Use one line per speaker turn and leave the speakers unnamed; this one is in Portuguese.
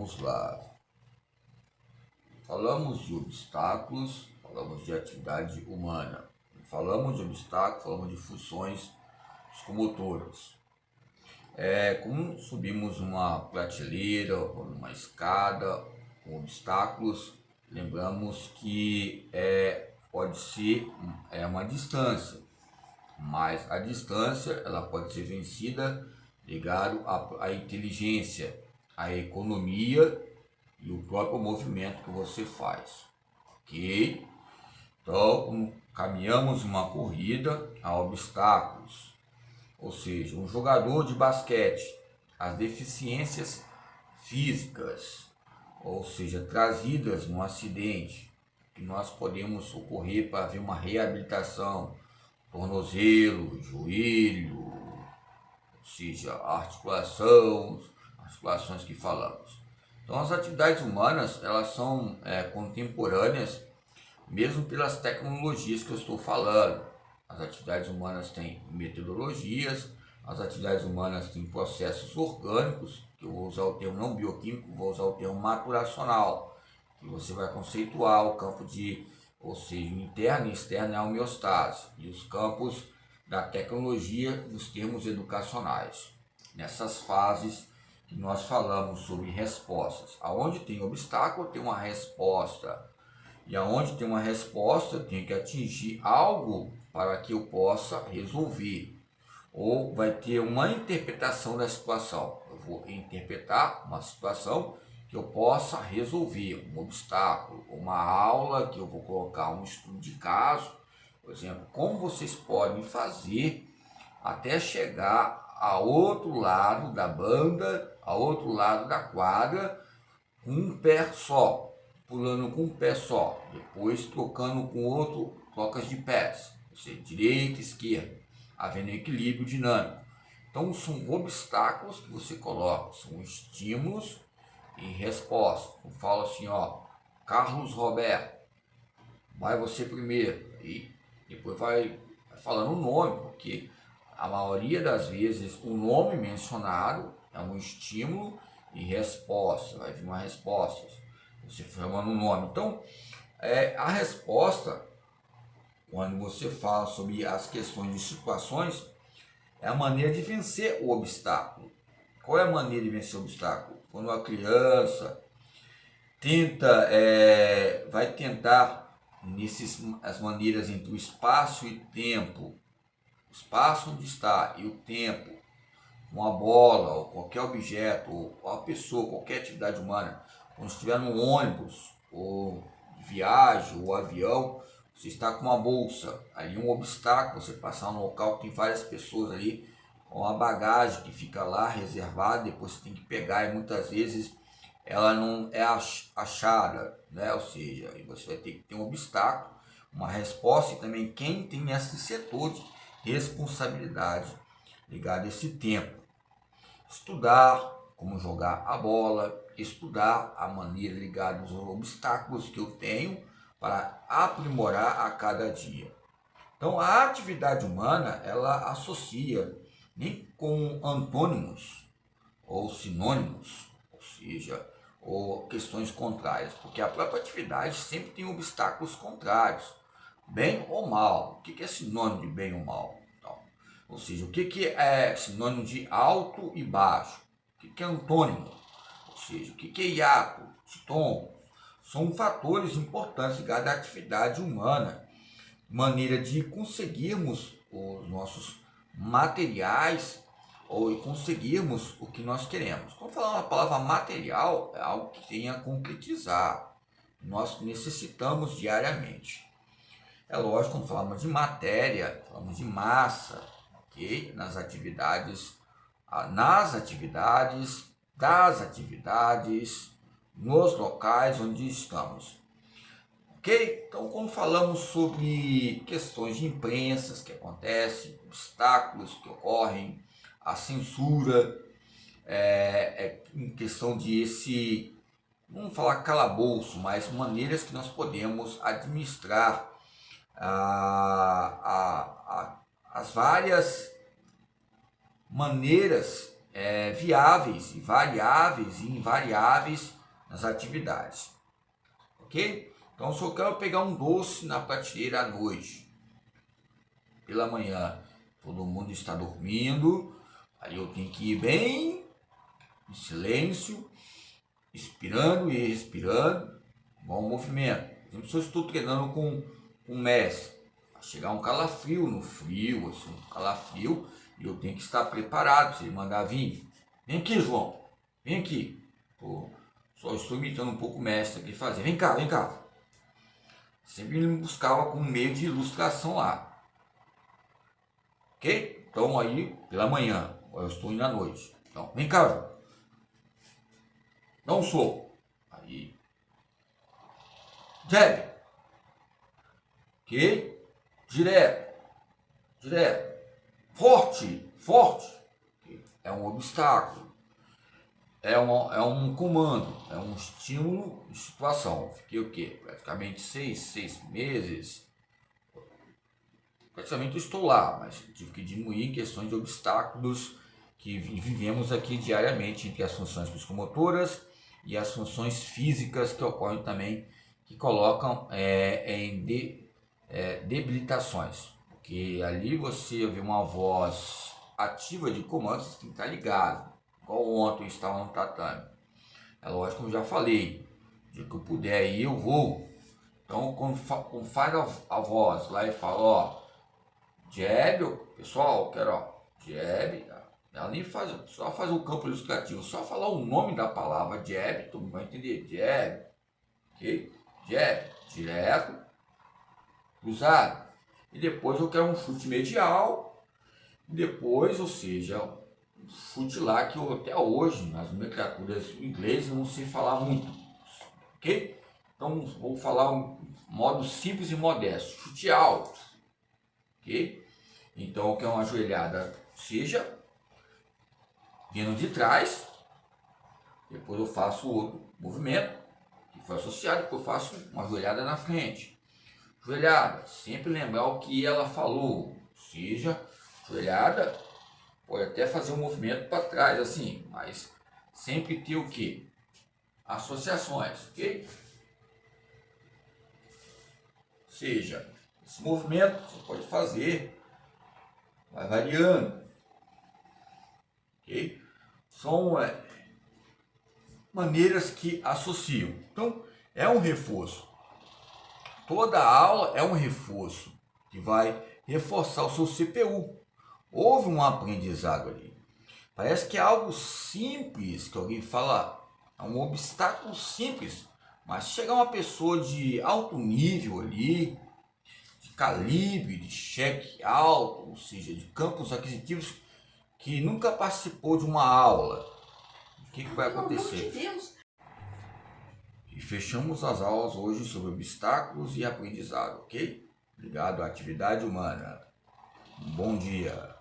Vamos lá. Falamos de obstáculos, falamos de atividade humana. Falamos de obstáculos, falamos de funções psicomotoras. Como subimos uma prateleira ou uma escada com obstáculos, lembramos que pode ser uma distância, mas a distância ela pode ser vencida ligado à inteligência, à economia e o próprio movimento que você faz, ok? Então, caminhamos uma corrida a obstáculos, ou seja, um jogador de basquete, as deficiências físicas, ou seja, trazidas num acidente, que nós podemos socorrer para ver uma reabilitação, tornozelo, joelho, ou seja, articulações que falamos. Então as atividades humanas elas são contemporâneas, mesmo pelas tecnologias que eu estou falando. As atividades humanas têm metodologias, as atividades humanas têm processos orgânicos, que eu vou usar o termo não bioquímico, vou usar o termo maturacional, que você vai conceituar o campo de, ou seja, interno e externo é a homeostase, e os campos da tecnologia dos termos educacionais. Nessas fases que nós falamos sobre respostas. Aonde tem obstáculo, tem uma resposta. E aonde tem uma resposta, eu tenho que atingir algo para que eu possa resolver. Ou vai ter uma interpretação da situação. Eu vou interpretar uma situação que eu possa resolver, um obstáculo, uma aula que eu vou colocar um estudo de caso. Por exemplo, como vocês podem fazer até chegar a outro lado da banda, a outro lado da quadra, com um pé só, pulando com um pé só, depois trocando com outro, trocas de pés, ou seja, direita, esquerda, havendo equilíbrio dinâmico. Então são obstáculos que você coloca, são estímulos e respostas. Eu falo assim, ó, Carlos Roberto, vai você primeiro, e depois vai falando o nome, porque a maioria das vezes o nome mencionado é um estímulo e resposta, vai vir uma resposta, você formando um nome. Então, a resposta, quando você fala sobre as questões de situações, é a maneira de vencer o obstáculo. Qual é a maneira de vencer o obstáculo? Quando a criança vai tentar as maneiras entre o espaço e tempo, o espaço onde está e o tempo, uma bola ou qualquer objeto, ou a pessoa, qualquer atividade humana, quando estiver no ônibus, ou viagem, ou avião, você está com uma bolsa, ali um obstáculo, você passar num local que tem várias pessoas ali, com a bagagem que fica lá reservada, depois você tem que pegar, e muitas vezes ela não é achada, né? Ou seja, você vai ter que ter um obstáculo, uma resposta, e também quem tem esse setor de responsabilidade ligado a esse tempo. Estudar como jogar a bola, estudar a maneira ligada aos obstáculos que eu tenho para aprimorar a cada dia. Então a atividade humana ela associa nem com antônimos ou sinônimos, ou seja, ou questões contrárias, porque a própria atividade sempre tem obstáculos contrários, bem ou mal. O que é sinônimo de bem ou mal? Ou seja, o que é sinônimo de alto e baixo? O que é antônimo? Ou seja, o que é hiato, tom? São fatores importantes ligados à atividade humana, maneira de conseguirmos os nossos materiais ou conseguirmos o que nós queremos. Quando falamos a palavra material, é algo que tem a concretizar, nós necessitamos diariamente. É lógico, quando falamos de matéria, falamos de massa, ok? Nas atividades, das atividades, nos locais onde estamos. Ok? Então, quando falamos sobre questões de imprensas que acontecem, obstáculos que ocorrem, a censura, em questão de vamos falar calabouço, mas maneiras que nós podemos administrar as várias maneiras viáveis, variáveis e invariáveis nas atividades, ok? Então, se eu quero pegar um doce na prateleira à noite, pela manhã, todo mundo está dormindo, aí eu tenho que ir bem em silêncio, inspirando e respirando, bom movimento. Por exemplo, se eu estou treinando com um mestre, vai chegar um calafrio no frio, assim, um calafrio, e eu tenho que estar preparado. Se ele mandar vir, vem aqui, João, vem aqui. Só estou imitando um pouco o mestre aqui fazer. Vem cá, vem cá. Sempre ele me buscava com meio de ilustração lá. Ok? Então aí, pela manhã, eu estou indo à noite. Então, vem cá, João. Não sou. Aí. Jab. Ok? Direto. Direto. Forte. Forte. É um obstáculo. É um comando. É um estímulo de situação. Fiquei o quê? Praticamente seis meses. Praticamente eu estou lá, mas tive que diminuir em questões de obstáculos que vivemos aqui diariamente entre as funções psicomotoras e as funções físicas que ocorrem também, que colocam em debilitações. Porque ali você vê uma voz ativa de comando, você tem que estar ligado. Igual ontem eu estava no tatame. É lógico que eu já falei, de que eu puder ir, eu vou. Então, quando faz a voz lá e fala, ó, jab, pessoal, quero, ó, jab, ela nem faz, só faz o campo ilustrativo, só falar o nome da palavra jab, todo mundo vai entender, jab, ok? Jab, direto, cruzado, e depois eu quero um chute medial, e depois, ou seja, um chute lá que eu até hoje, nas nomenclaturas inglesas, não sei falar muito, ok? Então vou falar um modo simples e modesto, chute alto, ok? Então, que é uma joelhada, seja vindo de trás, depois eu faço outro movimento que foi associado, depois eu faço uma joelhada na frente. Joelhada, sempre lembrar o que ela falou, seja joelhada, pode até fazer um movimento para trás assim, mas sempre ter o que? Associações, ok? Seja, esse movimento você pode fazer, vai variando, ok? São maneiras que associam. Então, é um reforço. Toda aula é um reforço que vai reforçar o seu CPU. Houve um aprendizado ali. Parece que é algo simples que alguém fala, é um obstáculo simples, mas chega uma pessoa de alto nível ali, de calibre, de cheque alto, ou seja, de campos aquisitivos, que nunca participou de uma aula. O que vai acontecer? E fechamos as aulas hoje sobre obstáculos e aprendizado, ok? Ligado à atividade humana. Um bom dia.